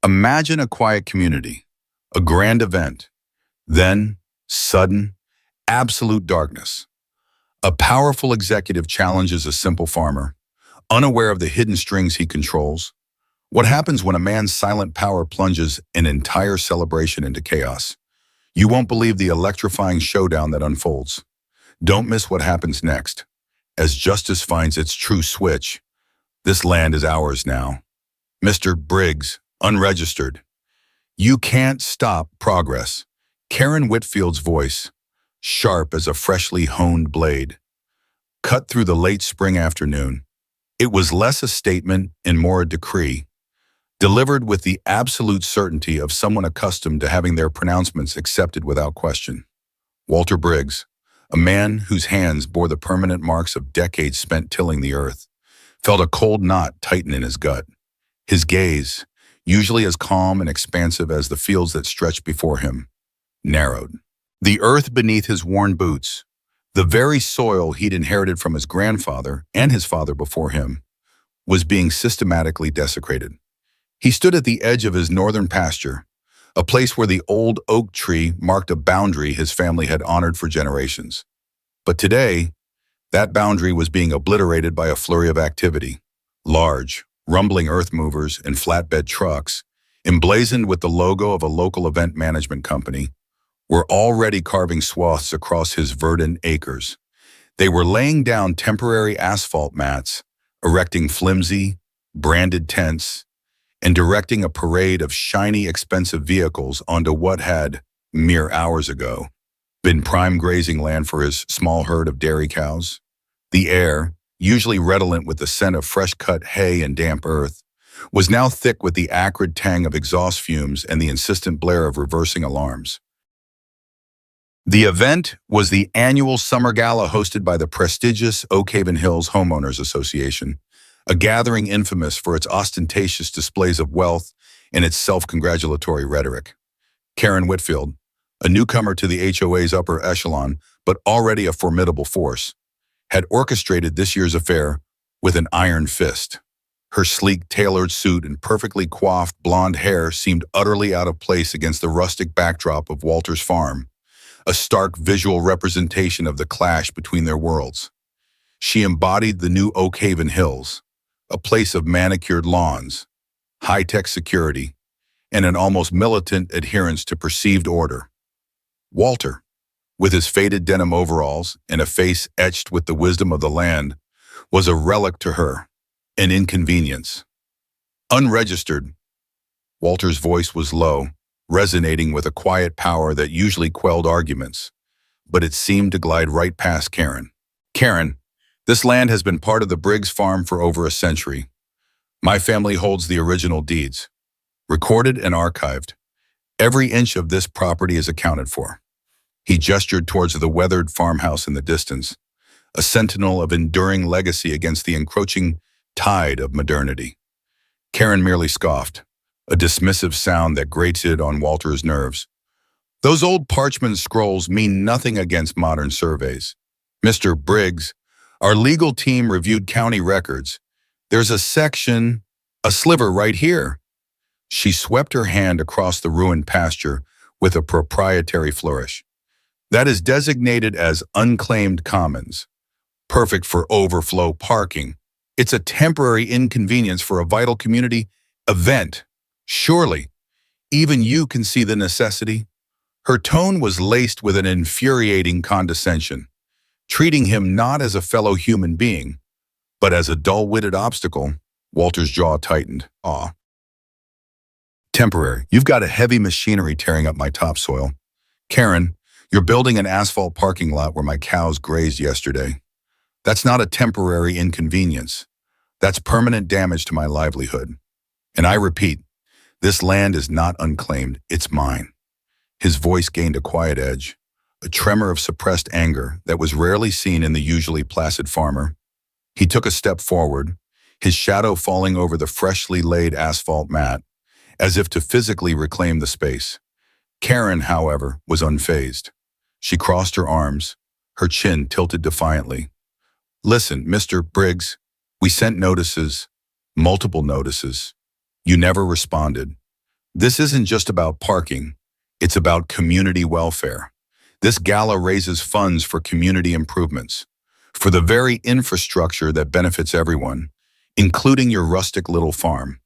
Imagine a quiet community, a grand event, then sudden, absolute darkness. A powerful executive challenges a simple farmer, unaware of the hidden strings he controls. What happens when a man's silent power plunges an entire celebration into chaos? You won't believe the electrifying showdown that unfolds. Don't miss what happens next. As justice finds its true switch, this land is ours now. Mr. Briggs, unregistered. You can't stop progress. Karen Whitfield's voice, sharp as a freshly honed blade, cut through the late spring afternoon. It was less a statement and more a decree, delivered with the absolute certainty of someone accustomed to having their pronouncements accepted without question. Walter Briggs, a man whose hands bore the permanent marks of decades spent tilling the earth, felt a cold knot tighten in his gut. His gaze, usually as calm and expansive as the fields that stretched before him, narrowed. The earth beneath his worn boots, the very soil he'd inherited from his grandfather and his father before him, was being systematically desecrated. He stood at the edge of his northern pasture, a place where the old oak tree marked a boundary his family had honored for generations. But today, that boundary was being obliterated by a flurry of activity. Large, rumbling earth movers and flatbed trucks, emblazoned with the logo of a local event management company, were already carving swaths across his verdant acres. They were laying down temporary asphalt mats, erecting flimsy, branded tents, and directing a parade of shiny, expensive vehicles onto what had, mere hours ago, been prime grazing land for his small herd of dairy cows. The air, usually redolent with the scent of fresh-cut hay and damp earth, was now thick with the acrid tang of exhaust fumes and the insistent blare of reversing alarms. The event was the annual summer gala hosted by the prestigious Oak Haven Hills Homeowners Association, a gathering infamous for its ostentatious displays of wealth and its self-congratulatory rhetoric. Karen Whitfield, a newcomer to the HOA's upper echelon, but already a formidable force, had orchestrated this year's affair with an iron fist. Her sleek, tailored suit and perfectly coiffed blonde hair seemed utterly out of place against the rustic backdrop of Walter's farm, a stark visual representation of the clash between their worlds. She embodied the new Oak Haven Hills, a place of manicured lawns, high-tech security, and an almost militant adherence to perceived order. Walter, with his faded denim overalls and a face etched with the wisdom of the land, was a relic to her, an inconvenience. Unregistered, Walter's voice was low, resonating with a quiet power that usually quelled arguments, but it seemed to glide right past Karen. Karen, this land has been part of the Briggs farm for over a century. My family holds the original deeds, recorded and archived. Every inch of this property is accounted for. He gestured towards the weathered farmhouse in the distance, a sentinel of enduring legacy against the encroaching tide of modernity. Karen merely scoffed, a dismissive sound that grated on Walter's nerves. Those old parchment scrolls mean nothing against modern surveys. Mr. Briggs, our legal team reviewed county records. There's a section, a sliver right here. She swept her hand across the ruined pasture with a proprietary flourish. That is designated as unclaimed commons, perfect for overflow parking. It's a temporary inconvenience for a vital community event. Surely, even you can see the necessity. Her tone was laced with an infuriating condescension, treating him not as a fellow human being, but as a dull-witted obstacle. Walter's jaw tightened. Temporary. You've got a heavy machinery tearing up my topsoil. Karen, you're building an asphalt parking lot where my cows grazed yesterday. That's not a temporary inconvenience. That's permanent damage to my livelihood. And I repeat, this land is not unclaimed, it's mine. His voice gained a quiet edge, a tremor of suppressed anger that was rarely seen in the usually placid farmer. He took a step forward, his shadow falling over the freshly laid asphalt mat, as if to physically reclaim the space. Karen, however, was unfazed. She crossed her arms, her chin tilted defiantly. Listen, Mr. Briggs, we sent notices, multiple notices. You never responded. This isn't just about parking, it's about community welfare. This gala raises funds for community improvements, for the very infrastructure that benefits everyone, including your rustic little farm.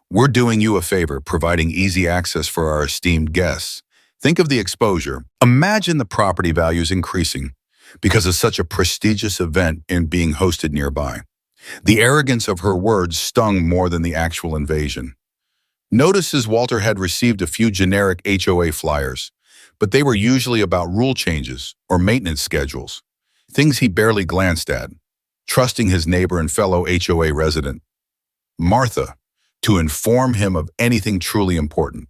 We're doing you a favor, providing easy access for our esteemed guests. Think of the exposure. Imagine the property values increasing because of such a prestigious event and being hosted nearby. The arrogance of her words stung more than the actual invasion. Notices Walter had received a few generic HOA flyers, but they were usually about rule changes or maintenance schedules, things he barely glanced at, trusting his neighbor and fellow HOA resident, Martha, to inform him of anything truly important.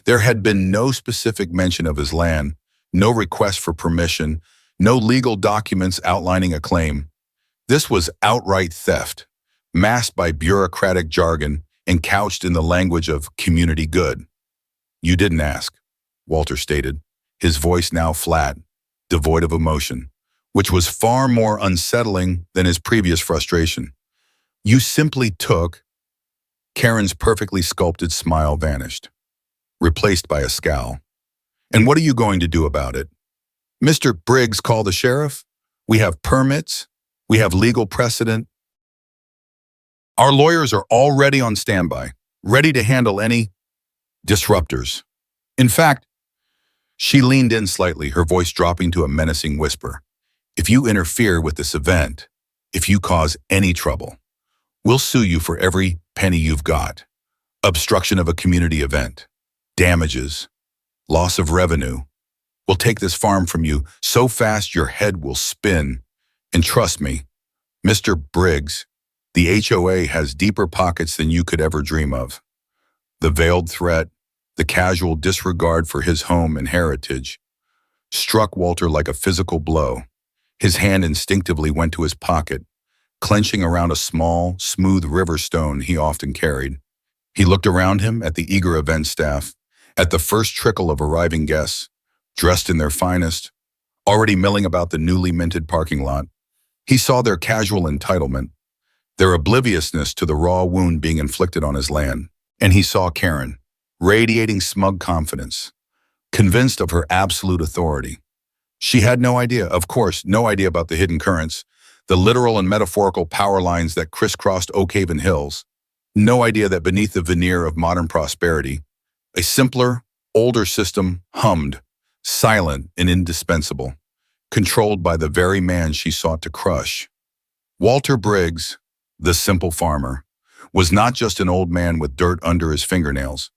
There had been no specific mention of his land, no request for permission, no legal documents outlining a claim. This was outright theft, masked by bureaucratic jargon and couched in the language of community good. "You didn't ask," Walter stated, his voice now flat, devoid of emotion, which was far more unsettling than his previous frustration. "You simply took." Karen's perfectly sculpted smile vanished, replaced by a scowl. "And what are you going to do about it? Mr. Briggs, call the sheriff? We have permits. We have legal precedent. Our lawyers are already on standby, ready to handle any disruptors." In fact, she leaned in slightly, her voice dropping to a menacing whisper. "If you interfere with this event, if you cause any trouble, we'll sue you for every penny you've got. Obstruction of a community event, damages, loss of revenue. We'll take this farm from you so fast your head will spin. And trust me, Mr. Briggs, the HOA has deeper pockets than you could ever dream of." The veiled threat, the casual disregard for his home and heritage, struck Walter like a physical blow. His hand instinctively went to his pocket, clenching around a small, smooth river stone he often carried. He looked around him at the eager event staff, at the first trickle of arriving guests, dressed in their finest, already milling about the newly minted parking lot. He saw their casual entitlement, their obliviousness to the raw wound being inflicted on his land. And he saw Karen, radiating smug confidence, convinced of her absolute authority. She had no idea, of course, no idea about the hidden currents, the literal and metaphorical power lines that crisscrossed Oak Haven Hills. No idea that beneath the veneer of modern prosperity, a simpler, older system hummed, silent and indispensable, controlled by the very man she sought to crush. Walter Briggs, the simple farmer, was not just an old man with dirt under his fingernails.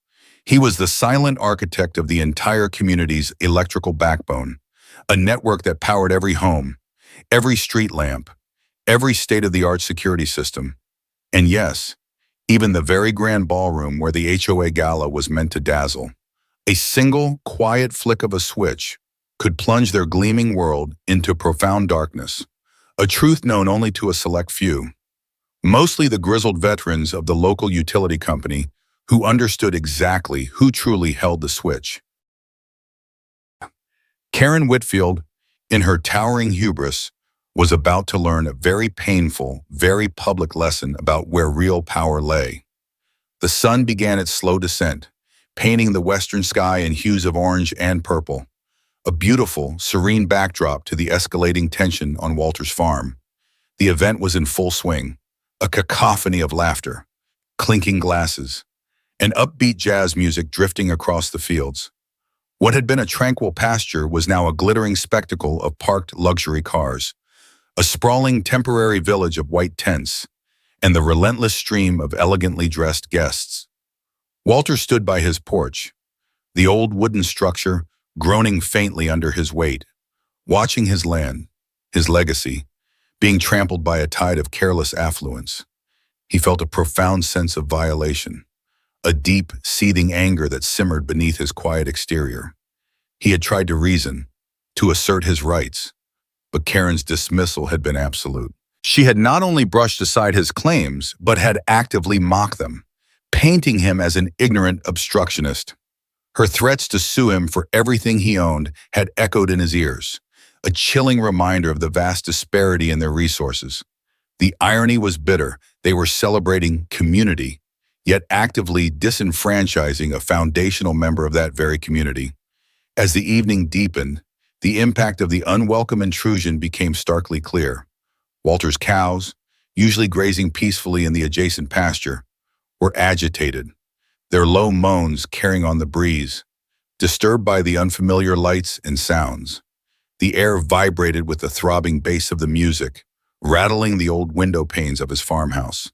He was the silent architect of the entire community's electrical backbone, a network that powered every home, every street lamp, every state-of-the-art security system. And yes, even the very grand ballroom where the HOA gala was meant to dazzle. A single, quiet flick of a switch could plunge their gleaming world into profound darkness, a truth known only to a select few, mostly the grizzled veterans of the local utility company who understood exactly who truly held the switch. Karen Whitfield, in her towering hubris, was about to learn a very painful, very public lesson about where real power lay. The sun began its slow descent, painting the western sky in hues of orange and purple, a beautiful, serene backdrop to the escalating tension on Walter's farm. The event was in full swing, a cacophony of laughter, clinking glasses, and upbeat jazz music drifting across the fields. What had been a tranquil pasture was now a glittering spectacle of parked luxury cars, a sprawling temporary village of white tents, and the relentless stream of elegantly dressed guests. Walter stood by his porch, the old wooden structure groaning faintly under his weight, watching his land, his legacy, being trampled by a tide of careless affluence. He felt a profound sense of violation, a deep, seething anger that simmered beneath his quiet exterior. He had tried to reason, to assert his rights, but Karen's dismissal had been absolute. She had not only brushed aside his claims, but had actively mocked them, painting him as an ignorant obstructionist. Her threats to sue him for everything he owned had echoed in his ears, a chilling reminder of the vast disparity in their resources. The irony was bitter. They were celebrating community, yet actively disenfranchising a foundational member of that very community. As the evening deepened, the impact of the unwelcome intrusion became starkly clear. Walter's cows, usually grazing peacefully in the adjacent pasture, were agitated, their low moans carrying on the breeze, disturbed by the unfamiliar lights and sounds. The air vibrated with the throbbing bass of the music, rattling the old window panes of his farmhouse.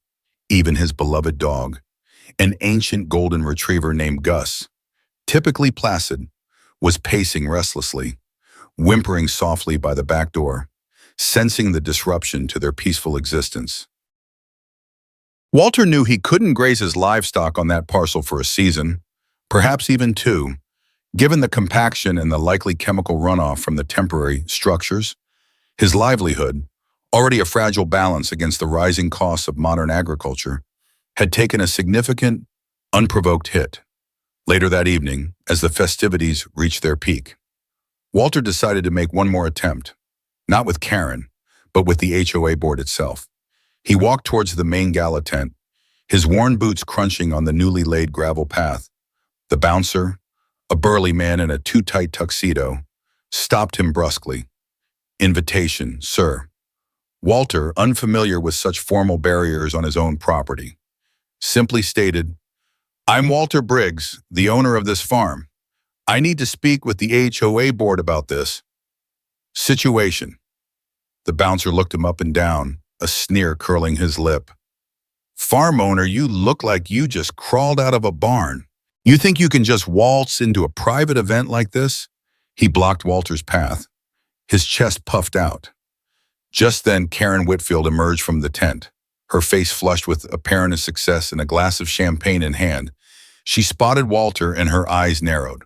Even his beloved dog, an ancient golden retriever named Gus, typically placid, was pacing restlessly, whimpering softly by the back door, sensing the disruption to their peaceful existence. Walter knew he couldn't graze his livestock on that parcel for a season, perhaps even two, given the compaction and the likely chemical runoff from the temporary structures. His livelihood, already a fragile balance against the rising costs of modern agriculture, had taken a significant, unprovoked hit. Later that evening, as the festivities reached their peak, Walter decided to make one more attempt, not with Karen, but with the HOA board itself. He walked towards the main gala tent, his worn boots crunching on the newly laid gravel path. The bouncer, a burly man in a too-tight tuxedo, stopped him brusquely. "Invitation, sir." Walter, unfamiliar with such formal barriers on his own property, simply stated, "I'm Walter Briggs, the owner of this farm. I need to speak with the HOA board about this situation." The bouncer looked him up and down, a sneer curling his lip. "Farm owner, you look like you just crawled out of a barn. You think you can just waltz into a private event like this?" He blocked Walter's path, his chest puffed out. Just then, Karen Whitfield emerged from the tent, her face flushed with apparent success and a glass of champagne in hand. She spotted Walter and her eyes narrowed.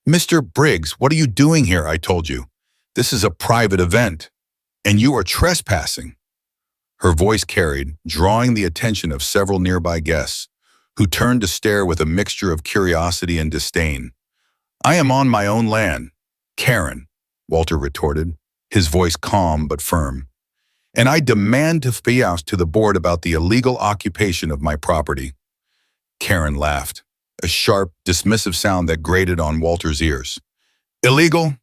"Mr. Briggs, what are you doing here? I told you. This is a private event, and you are trespassing." Her voice carried, drawing the attention of several nearby guests, who turned to stare with a mixture of curiosity and disdain. "I am on my own land, Karen," Walter retorted, his voice calm but firm. "And I demand to speak out to the board about the illegal occupation of my property." Karen laughed, a sharp, dismissive sound that grated on Walter's ears. "Illegal?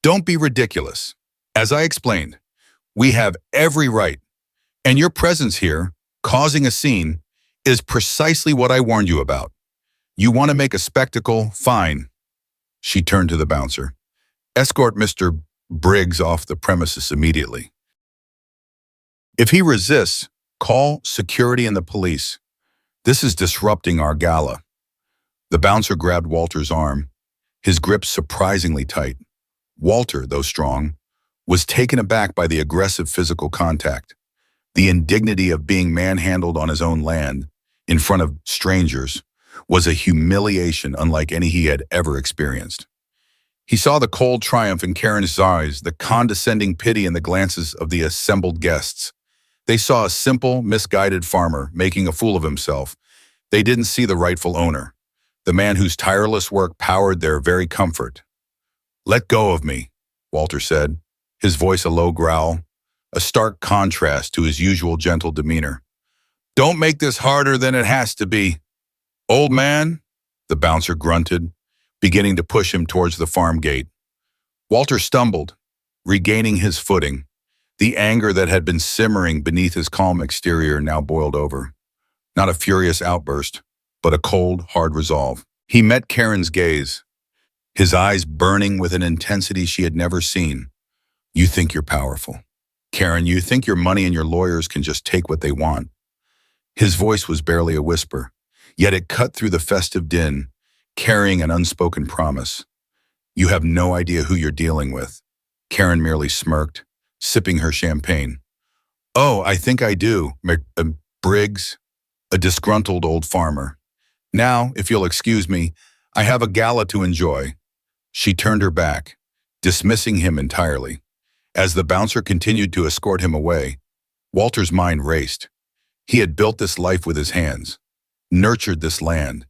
Don't be ridiculous. As I explained, we have every right, and your presence here, causing a scene, is precisely what I warned you about. You want to make a spectacle? Fine." She turned to the bouncer. "Escort Mr. Briggs off the premises immediately. If he resists, call security and the police. This is disrupting our gala." The bouncer grabbed Walter's arm, his grip surprisingly tight. Walter, though strong, was taken aback by the aggressive physical contact. The indignity of being manhandled on his own land, in front of strangers, was a humiliation unlike any he had ever experienced. He saw the cold triumph in Karen's eyes, the condescending pity in the glances of the assembled guests. They saw a simple, misguided farmer making a fool of himself. They didn't see the rightful owner, the man whose tireless work powered their very comfort. "Let go of me," Walter said, his voice a low growl, a stark contrast to his usual gentle demeanor. "Don't make this harder than it has to be." "Old man," the bouncer grunted, beginning to push him towards the farm gate. Walter stumbled, regaining his footing. The anger that had been simmering beneath his calm exterior now boiled over. Not a furious outburst, but a cold, hard resolve. He met Karen's gaze, his eyes burning with an intensity she had never seen. "You think you're powerful. Karen, you think your money and your lawyers can just take what they want." His voice was barely a whisper, yet it cut through the festive din, carrying an unspoken promise. "You have no idea who you're dealing with." Karen merely smirked, sipping her champagne. "Oh, I think I do, Briggs," a disgruntled old farmer. "Now, if you'll excuse me, I have a gala to enjoy." She turned her back, dismissing him entirely. As the bouncer continued to escort him away, Walter's mind raced. He had built this life with his hands, nurtured this land,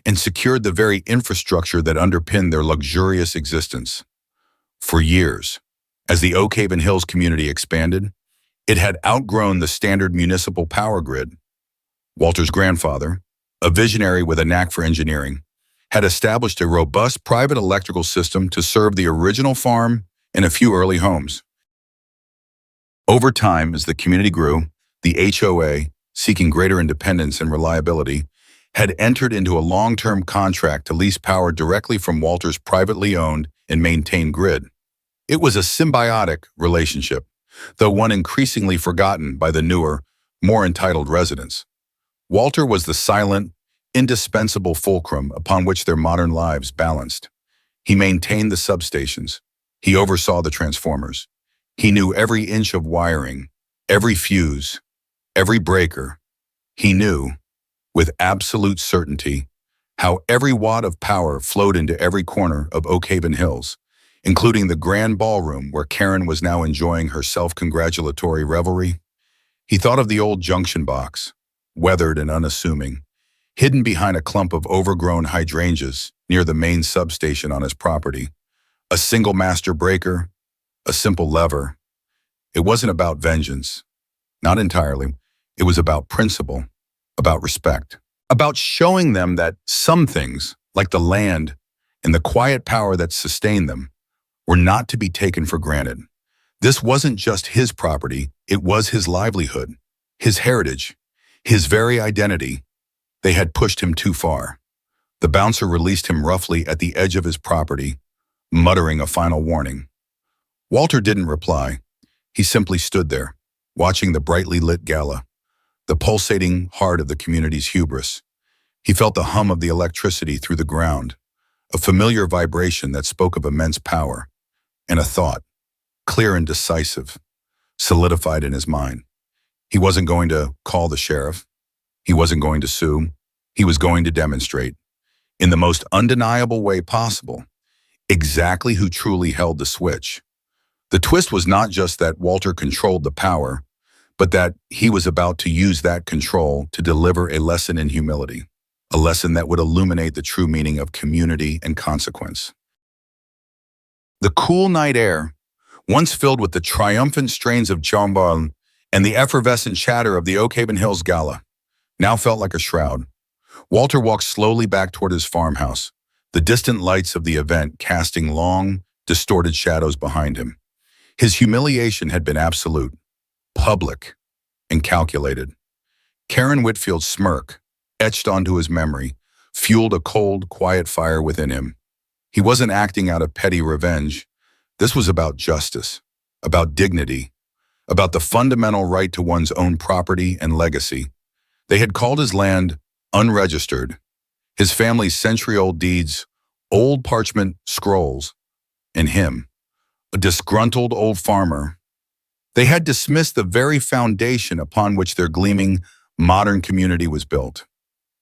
and secured the very infrastructure that underpinned their luxurious existence. For years, as the Oak Haven Hills community expanded, it had outgrown the standard municipal power grid. Walter's grandfather, a visionary with a knack for engineering, had established a robust private electrical system to serve the original farm and a few early homes. Over time, as the community grew, the HOA, seeking greater independence and reliability, had entered into a long-term contract to lease power directly from Walter's privately owned and maintained grid. It was a symbiotic relationship, though one increasingly forgotten by the newer, more entitled residents. Walter was the silent, indispensable fulcrum upon which their modern lives balanced. He maintained the substations. He oversaw the transformers. He knew every inch of wiring, every fuse, every breaker. He knew, with absolute certainty, how every watt of power flowed into every corner of Oak Haven Hills, including the grand ballroom where Karen was now enjoying her self-congratulatory revelry. He thought of the old junction box, weathered and unassuming, hidden behind a clump of overgrown hydrangeas near the main substation on his property. A single master breaker, a simple lever. It wasn't about vengeance. Not entirely. It was about principle, about respect, about showing them that some things, like the land and the quiet power that sustained them, were not to be taken for granted. This wasn't just his property, it was his livelihood, his heritage, his very identity. They had pushed him too far. The bouncer released him roughly at the edge of his property, muttering a final warning. Walter didn't reply. He simply stood there, watching the brightly lit gala, the pulsating heart of the community's hubris. He felt the hum of the electricity through the ground, a familiar vibration that spoke of immense power, and a thought, clear and decisive, solidified in his mind. He wasn't going to call the sheriff. He wasn't going to sue. He was going to demonstrate, in the most undeniable way possible, exactly who truly held the switch. The twist was not just that Walter controlled the power, but that he was about to use that control to deliver a lesson in humility, a lesson that would illuminate the true meaning of community and consequence. The cool night air, once filled with the triumphant strains of Chambon and the effervescent chatter of the Oak Haven Hills Gala, now felt like a shroud. Walter walked slowly back toward his farmhouse, the distant lights of the event casting long, distorted shadows behind him. His humiliation had been absolute, public, and calculated. Karen Whitfield's smirk, etched onto his memory, fueled a cold, quiet fire within him. He wasn't acting out of petty revenge. This was about justice, about dignity, about the fundamental right to one's own property and legacy. They had called his land unregistered, his family's century-old deeds, old parchment scrolls, and him, a disgruntled old farmer. They had dismissed the very foundation upon which their gleaming, modern community was built.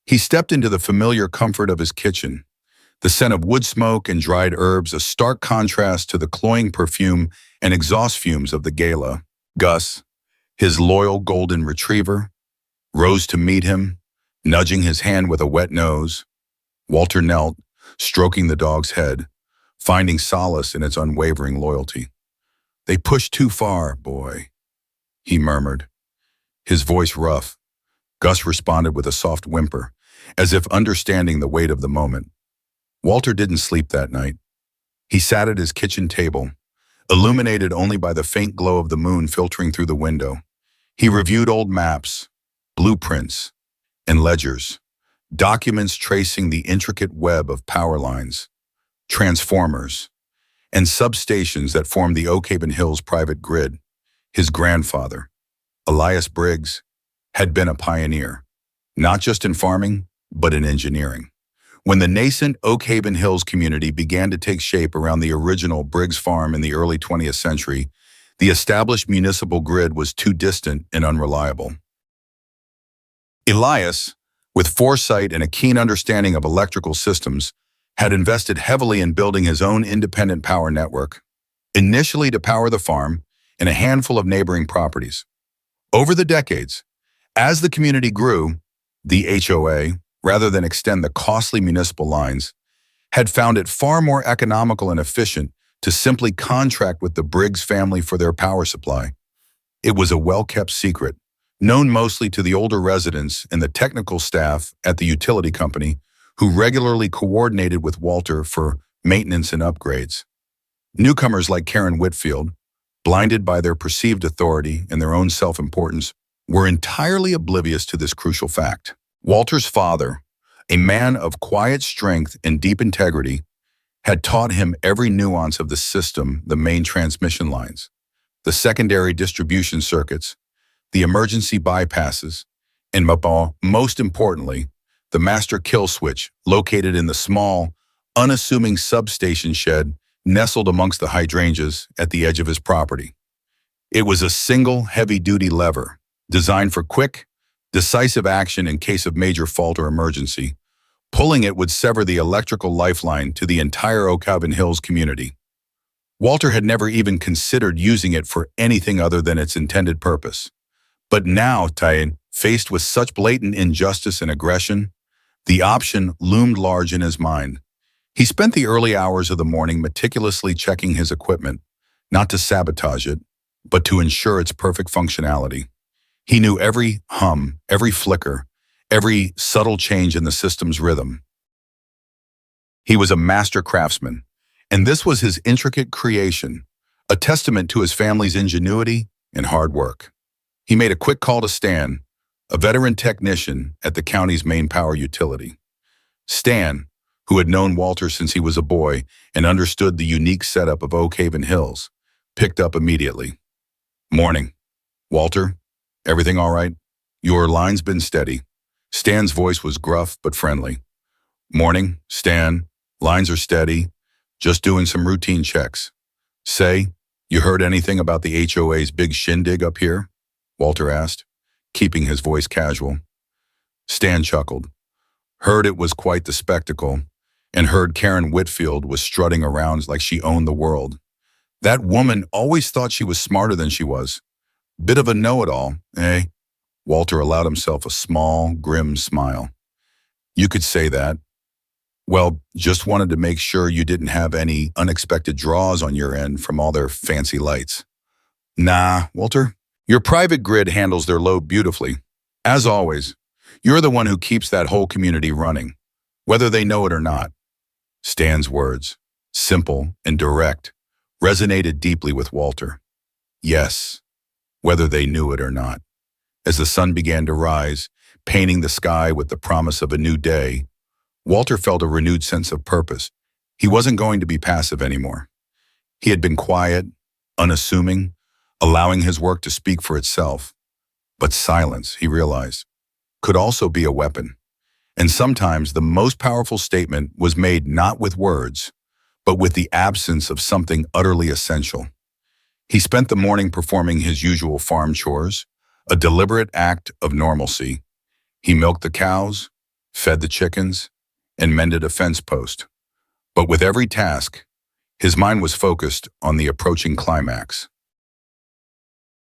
He stepped into the familiar comfort of his kitchen, the scent of wood smoke and dried herbs, a stark contrast to the cloying perfume and exhaust fumes of the gala. Gus, his loyal golden retriever, rose to meet him, nudging his hand with a wet nose. Walter knelt, stroking the dog's head, finding solace in its unwavering loyalty. "They pushed too far, boy," he murmured, his voice rough. Gus responded with a soft whimper, as if understanding the weight of the moment. Walter didn't sleep that night. He sat at his kitchen table, illuminated only by the faint glow of the moon filtering through the window. He reviewed old maps, blueprints, and ledgers, documents tracing the intricate web of power lines, transformers, and substations that formed the Oak Haven Hills private grid. His grandfather, Elias Briggs, had been a pioneer, not just in farming, but in engineering. When the nascent Oak Haven Hills community began to take shape around the original Briggs farm in the early 20th century, the established municipal grid was too distant and unreliable. Elias, with foresight and a keen understanding of electrical systems, had invested heavily in building his own independent power network, initially to power the farm and a handful of neighboring properties. Over the decades, as the community grew, the HOA, rather than extend the costly municipal lines, had found it far more economical and efficient to simply contract with the Briggs family for their power supply. It was a well-kept secret. known mostly to the older residents and the technical staff at the utility company who regularly coordinated with Walter for maintenance and upgrades. Newcomers like Karen Whitfield, blinded by their perceived authority and their own self-importance, were entirely oblivious to this crucial fact. Walter's father, a man of quiet strength and deep integrity, had taught him every nuance of the system, the main transmission lines, the secondary distribution circuits, the emergency bypasses, and most importantly, the master kill switch located in the small, unassuming substation shed nestled amongst the hydrangeas at the edge of his property. It was a single, heavy-duty lever, designed for quick, decisive action in case of major fault or emergency. Pulling it would sever the electrical lifeline to the entire Oakhaven Hills community. Walter had never even considered using it for anything other than its intended purpose. But now, faced with such blatant injustice and aggression, the option loomed large in his mind. He spent the early hours of the morning meticulously checking his equipment, not to sabotage it, but to ensure its perfect functionality. He knew every hum, every flicker, every subtle change in the system's rhythm. He was a master craftsman, and this was his intricate creation, a testament to his family's ingenuity and hard work. He made a quick call to Stan, a veteran technician at the county's main power utility. Stan, who had known Walter since he was a boy and understood the unique setup of Oakhaven Hills, picked up immediately. "Morning. Walter, everything all right? Your line's been steady." Stan's voice was gruff but friendly. "Morning, Stan. Lines are steady. Just doing some routine checks. Say, you heard anything about the HOA's big shindig up here?" Walter asked, keeping his voice casual. Stan chuckled. "Heard it was quite the spectacle, and heard Karen Whitfield was strutting around like she owned the world. That woman always thought she was smarter than she was. Bit of a know-it-all, eh?" Walter allowed himself a small, grim smile. "You could say that. Well, just wanted to make sure you didn't have any unexpected draws on your end from all their fancy lights." "Nah, Walter. Your private grid handles their load beautifully. As always, you're the one who keeps that whole community running, whether they know it or not." Stan's words, simple and direct, resonated deeply with Walter. Yes, whether they knew it or not. As the sun began to rise, painting the sky with the promise of a new day, Walter felt a renewed sense of purpose. He wasn't going to be passive anymore. He had been quiet, unassuming, allowing his work to speak for itself. But silence, he realized, could also be a weapon. And sometimes the most powerful statement was made not with words, but with the absence of something utterly essential. He spent the morning performing his usual farm chores, a deliberate act of normalcy. He milked the cows, fed the chickens, and mended a fence post. But with every task, his mind was focused on the approaching climax.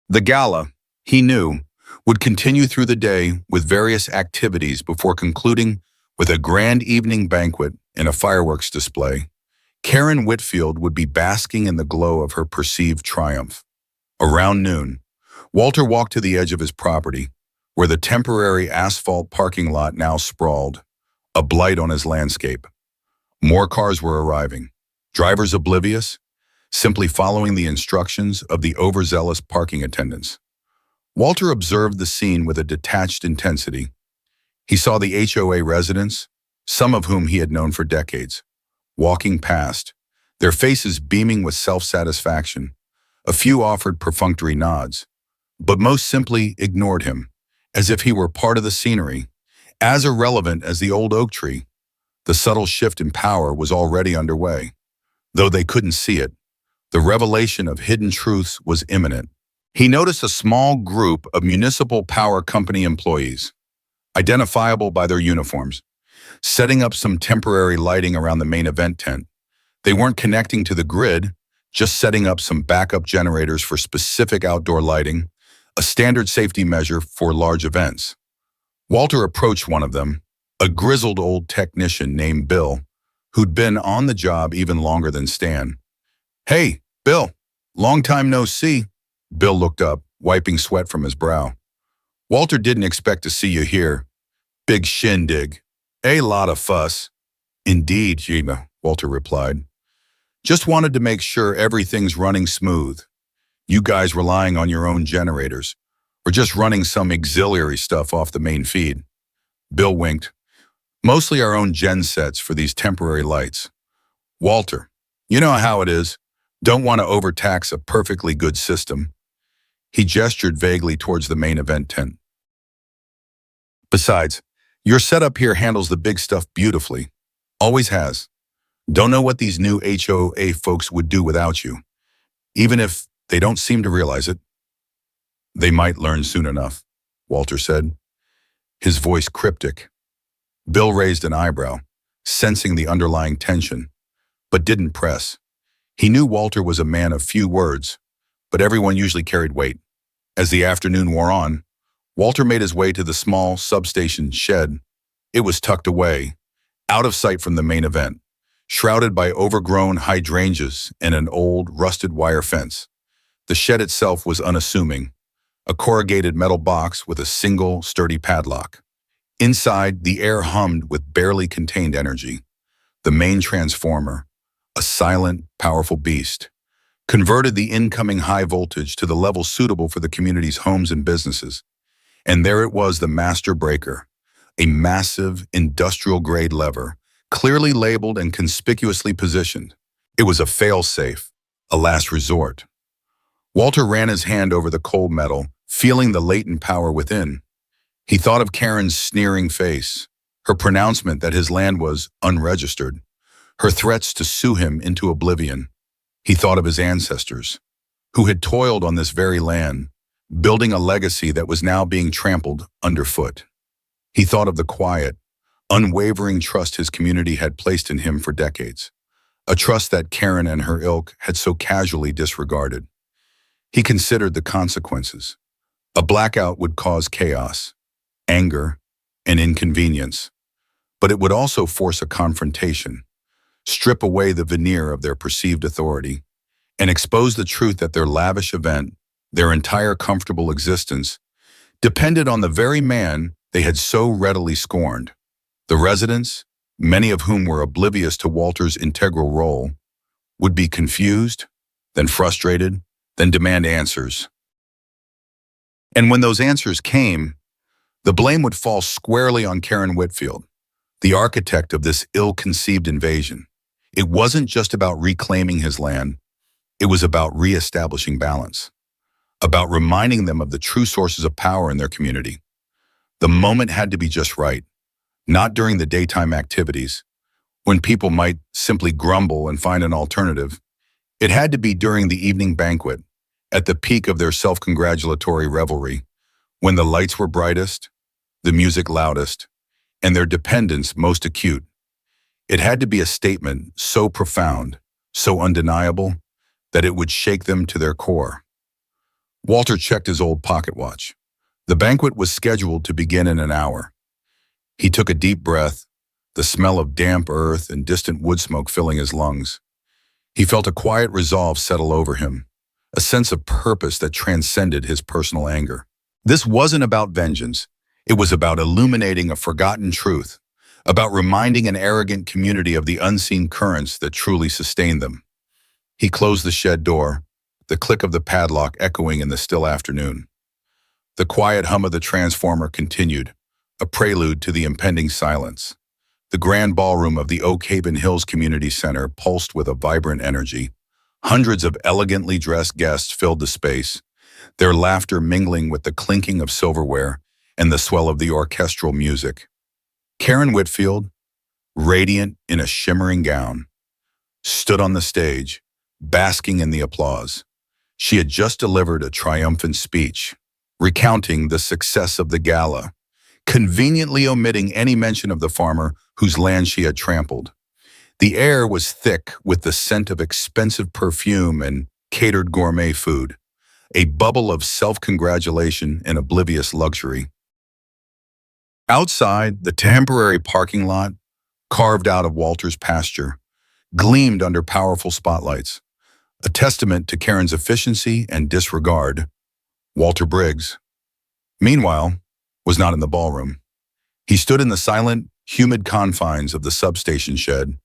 The gala, he knew, would continue through the day with various activities before concluding with a grand evening banquet and a fireworks display. Karen Whitfield would be basking in the glow of her perceived triumph. Around noon, Walter walked to the edge of his property, where the temporary asphalt parking lot now sprawled, a blight on his landscape. More cars were arriving, drivers oblivious, simply following the instructions of the overzealous parking attendants. Walter observed the scene with a detached intensity. He saw the HOA residents, some of whom he had known for decades, walking past, their faces beaming with self-satisfaction. A few offered perfunctory nods, but most simply ignored him, as if he were part of the scenery, as irrelevant as the old oak tree. The subtle shift in power was already underway. Though they couldn't see it, the revelation of hidden truths was imminent. He noticed a small group of municipal power company employees, identifiable by their uniforms, setting up some temporary lighting around the main event tent. They weren't connecting to the grid, just setting up some backup generators for specific outdoor lighting, a standard safety measure for large events. Walter approached one of them, a grizzled old technician named Bill, who'd been on the job even longer than Stan. "Hey, Bill, long time no see." Bill looked up, wiping sweat from his brow. Walter didn't expect to see you here. Big shindig. A lot of fuss. Indeed, Gina, Walter replied. Just wanted to make sure everything's running smooth. You guys relying on your own generators, or just running some auxiliary stuff off the main feed. Bill winked. Mostly our own gen sets for these temporary lights. Walter, you know how it is. Don't want to overtax a perfectly good system. He gestured vaguely towards the main event tent. Besides, your setup here handles the big stuff beautifully. Always has. Don't know what these new HOA folks would do without you. Even if they don't seem to realize it. They might learn soon enough, Walter said, his voice cryptic. Bill raised an eyebrow, sensing the underlying tension, but didn't press. He knew Walter was a man of few words, but everyone usually carried weight. As the afternoon wore on, Walter made his way to the small substation shed. It was tucked away, out of sight from the main event, shrouded by overgrown hydrangeas and an old, rusted wire fence. The shed itself was unassuming, a corrugated metal box with a single, sturdy padlock. Inside, the air hummed with barely contained energy. The main transformer, a silent, powerful beast, converted the incoming high voltage to the level suitable for the community's homes and businesses. And there it was, the master breaker, a massive, industrial-grade lever, clearly labeled and conspicuously positioned. It was a fail-safe, a last resort. Walter ran his hand over the cold metal, feeling the latent power within. He thought of Karen's sneering face, her pronouncement that his land was unregistered, her threats to sue him into oblivion. He thought of his ancestors, who had toiled on this very land, building a legacy that was now being trampled underfoot. He thought of the quiet, unwavering trust his community had placed in him for decades, a trust that Karen and her ilk had so casually disregarded. He considered the consequences. A blackout would cause chaos, anger, and inconvenience, but it would also force a confrontation, strip away the veneer of their perceived authority, and expose the truth that their lavish event, their entire comfortable existence, depended on the very man they had so readily scorned. The residents, many of whom were oblivious to Walter's integral role, would be confused, then frustrated, then demand answers. And when those answers came, the blame would fall squarely on Karen Whitfield, the architect of this ill-conceived invasion. It wasn't just about reclaiming his land. It was about reestablishing balance, about reminding them of the true sources of power in their community. The moment had to be just right, not during the daytime activities, when people might simply grumble and find an alternative. It had to be during the evening banquet, at the peak of their self-congratulatory revelry, when the lights were brightest, the music loudest, and their dependence most acute. It had to be a statement so profound, so undeniable, that it would shake them to their core. Walter checked his old pocket watch. The banquet was scheduled to begin in an hour. He took a deep breath, the smell of damp earth and distant wood smoke filling his lungs. He felt a quiet resolve settle over him, a sense of purpose that transcended his personal anger. This wasn't about vengeance. It was about illuminating a forgotten truth, about reminding an arrogant community of the unseen currents that truly sustained them. He closed the shed door, the click of the padlock echoing in the still afternoon. The quiet hum of the transformer continued, a prelude to the impending silence. The grand ballroom of the Oak Haven Hills Community Center pulsed with a vibrant energy. Hundreds of elegantly dressed guests filled the space, their laughter mingling with the clinking of silverware and the swell of the orchestral music. Karen Whitfield, radiant in a shimmering gown, stood on the stage, basking in the applause. She had just delivered a triumphant speech, recounting the success of the gala, conveniently omitting any mention of the farmer whose land she had trampled. The air was thick with the scent of expensive perfume and catered gourmet food, a bubble of self-congratulation and oblivious luxury. Outside, the temporary parking lot, carved out of Walter's pasture, gleamed under powerful spotlights, a testament to Karen's efficiency and disregard. Walter Briggs, Meanwhile, was not in the ballroom. He stood in the silent, humid confines of the substation shed,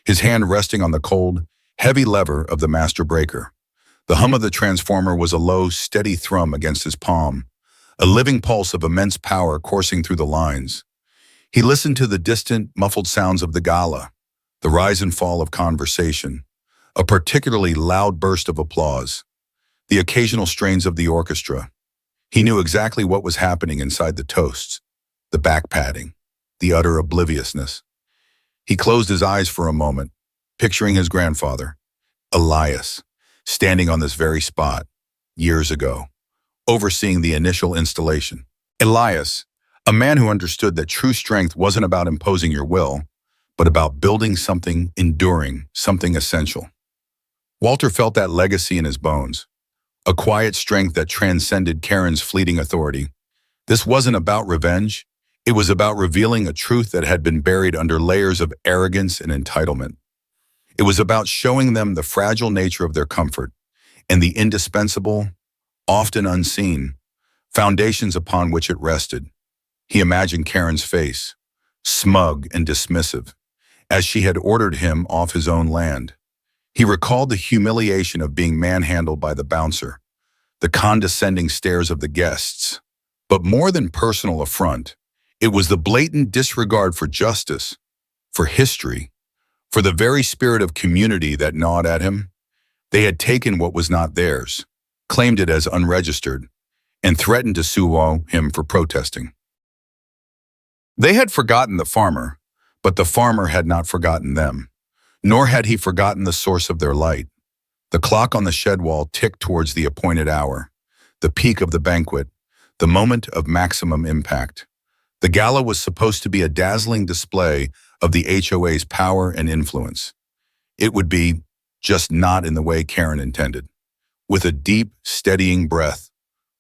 his hand resting on the cold, heavy lever of the master breaker. The hum of the transformer was a low, steady thrum against his palm, a living pulse of immense power coursing through the lines. He listened to the distant, muffled sounds of the gala, the rise and fall of conversation, a particularly loud burst of applause, the occasional strains of the orchestra. He knew exactly what was happening inside the toasts, the back-patting, the utter obliviousness. He closed his eyes for a moment, picturing his grandfather, Elias, standing on this very spot, years ago, overseeing the initial installation. Elias, a man who understood that true strength wasn't about imposing your will, but about building something enduring, something essential. Walter felt that legacy in his bones, a quiet strength that transcended Karen's fleeting authority. This wasn't about revenge. It was about revealing a truth that had been buried under layers of arrogance and entitlement. It was about showing them the fragile nature of their comfort and the indispensable, often unseen, foundations upon which it rested. He imagined Karen's face, smug and dismissive, as she had ordered him off his own land. He recalled the humiliation of being manhandled by the bouncer, the condescending stares of the guests. But more than personal affront, it was the blatant disregard for justice, for history, for the very spirit of community that gnawed at him. They had taken what was not theirs, claimed it as unregistered, and threatened to sue him for protesting. They had forgotten the farmer, but the farmer had not forgotten them, nor had he forgotten the source of their light. The clock on the shed wall ticked towards the appointed hour, the peak of the banquet, the moment of maximum impact. The gala was supposed to be a dazzling display of the HOA's power and influence. It would be, just not in the way Karen intended. With a deep, steadying breath,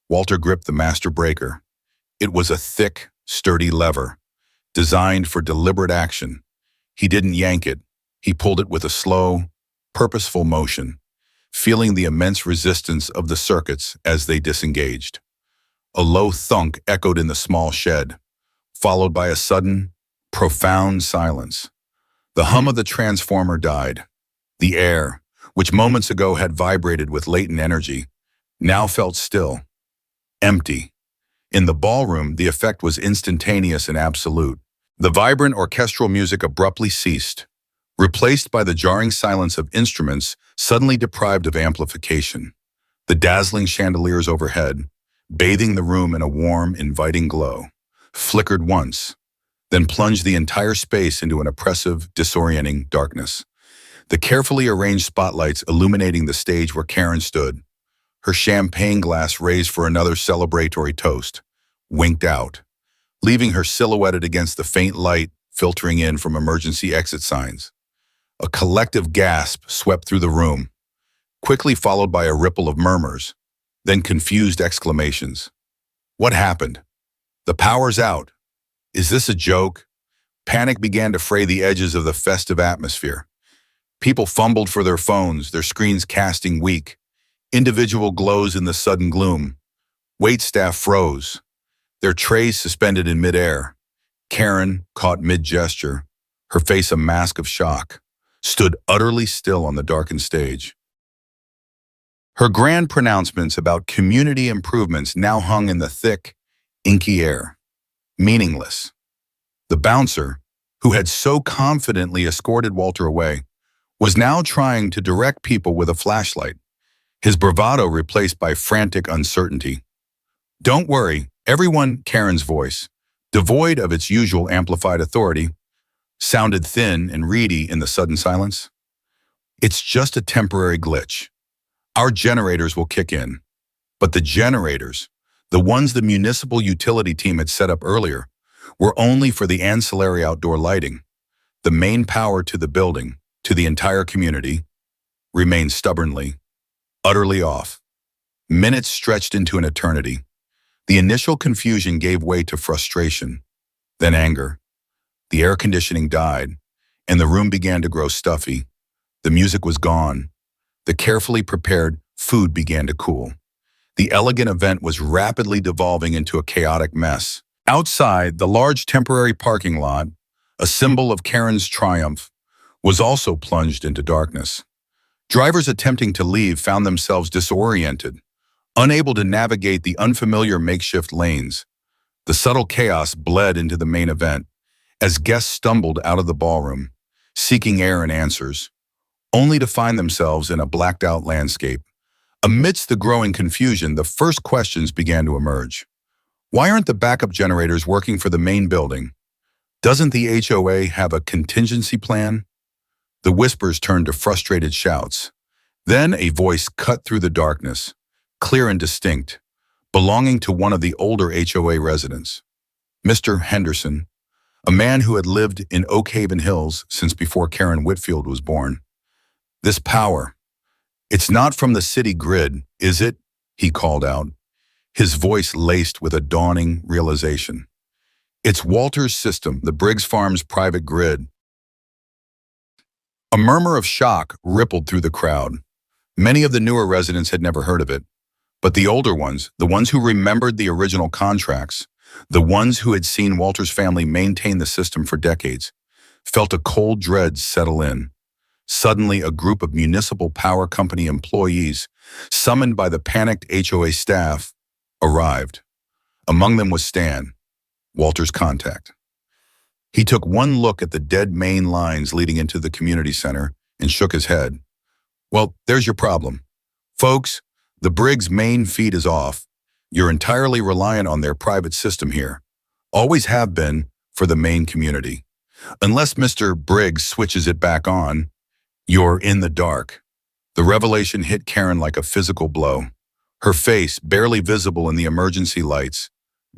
Walter gripped the master breaker. It was a thick, sturdy lever, designed for deliberate action. He didn't yank it. He pulled it with a slow, purposeful motion, feeling the immense resistance of the circuits as they disengaged. A low thunk echoed in the small shed, followed by a sudden, profound silence. The hum of the transformer died. The air, which moments ago had vibrated with latent energy, now felt still, empty. In the ballroom, the effect was instantaneous and absolute. The vibrant orchestral music abruptly ceased, replaced by the jarring silence of instruments suddenly deprived of amplification. The dazzling chandeliers overhead, bathing the room in a warm, inviting glow, flickered once, then plunged the entire space into an oppressive, disorienting darkness. The carefully arranged spotlights illuminating the stage where Karen stood, her champagne glass raised for another celebratory toast, winked out, leaving her silhouetted against the faint light filtering in from emergency exit signs. A collective gasp swept through the room, quickly followed by a ripple of murmurs, then confused exclamations. What happened? The power's out. Is this a joke? Panic began to fray the edges of the festive atmosphere. People fumbled for their phones, their screens casting weak, individual glows in the sudden gloom. Waitstaff froze, their trays suspended in midair. Karen, caught mid-gesture, her face a mask of shock, stood utterly still on the darkened stage. Her grand pronouncements about community improvements now hung in the thick, inky air, meaningless. The bouncer, who had so confidently escorted Walter away, was now trying to direct people with a flashlight, his bravado replaced by frantic uncertainty. Don't worry, everyone, Karen's voice, devoid of its usual amplified authority, sounded thin and reedy in the sudden silence. It's just a temporary glitch. Our generators will kick in. But the generators, the ones the municipal utility team had set up earlier, were only for the ancillary outdoor lighting. The main power to the building, to the entire community, remained stubbornly, utterly off. Minutes stretched into an eternity. The initial confusion gave way to frustration, then anger. The air conditioning died, and the room began to grow stuffy. The music was gone. The carefully prepared food began to cool. The elegant event was rapidly devolving into a chaotic mess. Outside, the large temporary parking lot, a symbol of Karen's triumph, was also plunged into darkness. Drivers attempting to leave found themselves disoriented, unable to navigate the unfamiliar makeshift lanes. The subtle chaos bled into the main event as guests stumbled out of the ballroom, seeking air and answers, only to find themselves in a blacked-out landscape. Amidst the growing confusion, the first questions began to emerge. Why aren't the backup generators working for the main building? Doesn't the HOA have a contingency plan? The whispers turned to frustrated shouts. Then a voice cut through the darkness, clear and distinct, belonging to one of the older HOA residents. Mr. Henderson, a man who had lived in Oak Haven Hills since before Karen Whitfield was born. This power, it's not from the city grid, is it? He called out, his voice laced with a dawning realization. It's Walter's system, the Briggs Farms private grid. A murmur of shock rippled through the crowd. Many of the newer residents had never heard of it, but the older ones, the ones who remembered the original contracts, the ones who had seen Walter's family maintain the system for decades, felt a cold dread settle in. Suddenly, a group of municipal power company employees, summoned by the panicked HOA staff, arrived. Among them was Stan, Walter's contact. He took one look at the dead main lines leading into the community center and shook his head. Well, there's your problem. Folks, the Briggs main feed is off. You're entirely reliant on their private system here. Always have been for the main community. Unless Mr. Briggs switches it back on, you're in the dark. The revelation hit Karen like a physical blow. Her face, barely visible in the emergency lights,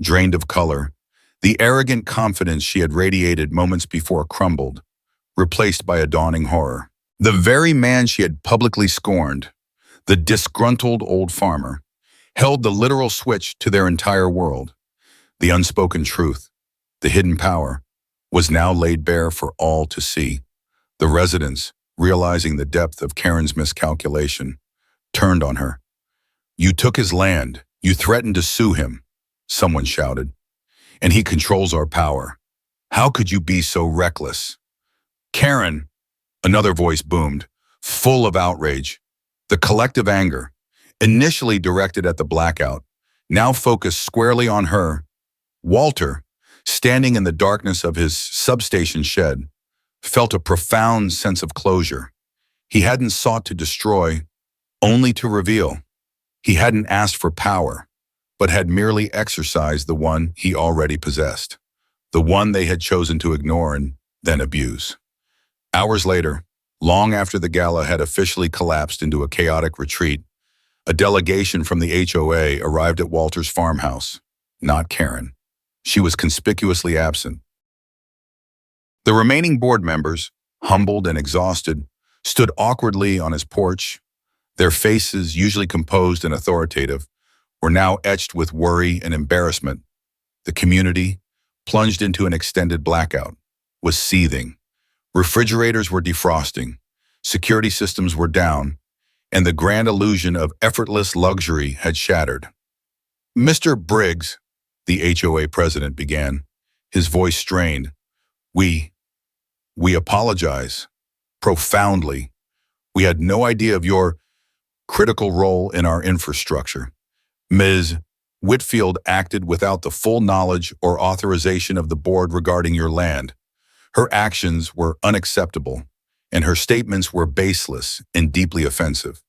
drained of color. The arrogant confidence she had radiated moments before crumbled, replaced by a dawning horror. The very man she had publicly scorned, the disgruntled old farmer, held the literal switch to their entire world. The unspoken truth, the hidden power, was now laid bare for all to see. The residents, realizing the depth of Karen's miscalculation, turned on her. You took his land. You threatened to sue him, someone shouted. And he controls our power. How could you be so reckless? Karen, another voice boomed, full of outrage. The collective anger, initially directed at the blackout, now focused squarely on her. Walter, standing in the darkness of his substation shed, felt a profound sense of closure. He hadn't sought to destroy, only to reveal. He hadn't asked for power, but had merely exercised the one he already possessed, the one they had chosen to ignore and then abuse. Hours later, long after the gala had officially collapsed into a chaotic retreat, a delegation from the HOA arrived at Walter's farmhouse. Not Karen. She was conspicuously absent. The remaining board members, humbled and exhausted, stood awkwardly on his porch. Their faces, usually composed and authoritative, were now etched with worry and embarrassment. The community, plunged into an extended blackout, was seething. Refrigerators were defrosting, security systems were down, and the grand illusion of effortless luxury had shattered. Mr. Briggs, the HOA president began, his voice strained. We apologize. Profoundly. We had no idea of your critical role in our infrastructure. Ms. Whitfield acted without the full knowledge or authorization of the board regarding your land. Her actions were unacceptable, and her statements were baseless and deeply offensive.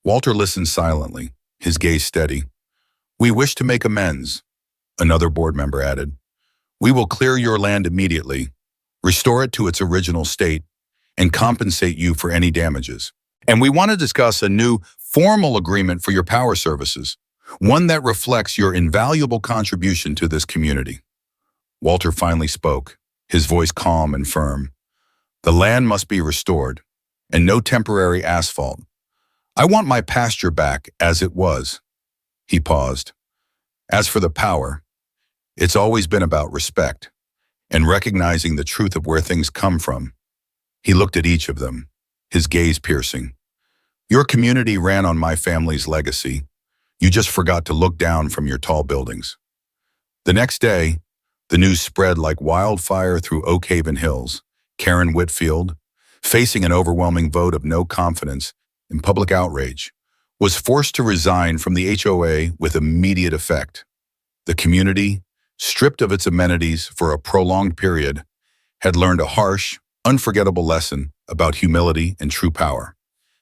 Walter listened silently, his gaze steady. We wish to make amends, another board member added. We will clear your land immediately, restore it to its original state, and compensate you for any damages. And we want to discuss a new formal agreement for your power services, one that reflects your invaluable contribution to this community. Walter finally spoke, his voice calm and firm. The land must be restored, and no temporary asphalt. I want my pasture back as it was. He paused. As for the power, it's always been about respect and recognizing the truth of where things come from. He looked at each of them, his gaze piercing. Your community ran on my family's legacy. You just forgot to look down from your tall buildings. The next day, the news spread like wildfire through Oak Haven Hills. Karen Whitfield, facing an overwhelming vote of no confidence and public outrage, was forced to resign from the HOA with immediate effect. The community, stripped of its amenities for a prolonged period, had learned a harsh, unforgettable lesson about humility and true power.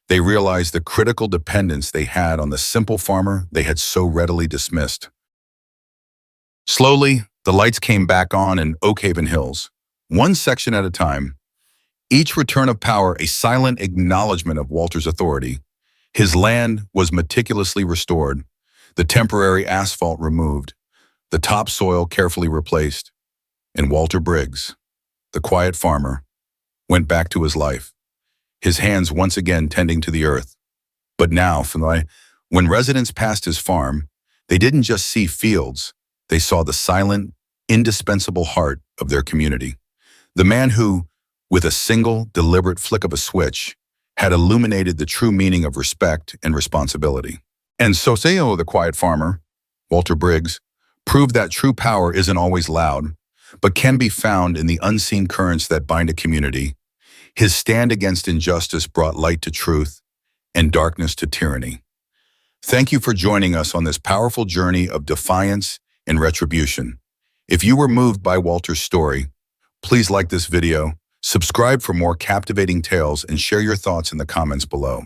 They realized the critical dependence they had on the simple farmer they had so readily dismissed. Slowly, the lights came back on in Oak Haven Hills, one section at a time, each return of power a silent acknowledgement of Walter's authority. His land was meticulously restored, the temporary asphalt removed, the topsoil carefully replaced, and Walter Briggs, the quiet farmer, went back to his life, his hands once again tending to the earth. But now, when residents passed his farm, they didn't just see fields, they saw the silent, indispensable heart of their community. The man who, with a single, deliberate flick of a switch, had illuminated the true meaning of respect and responsibility. And so CEO, the quiet farmer, Walter Briggs, proved that true power isn't always loud, but can be found in the unseen currents that bind a community. His stand against injustice brought light to truth and darkness to tyranny. Thank you for joining us on this powerful journey of defiance and retribution. If you were moved by Walter's story, please like this video, subscribe for more captivating tales, and share your thoughts in the comments below.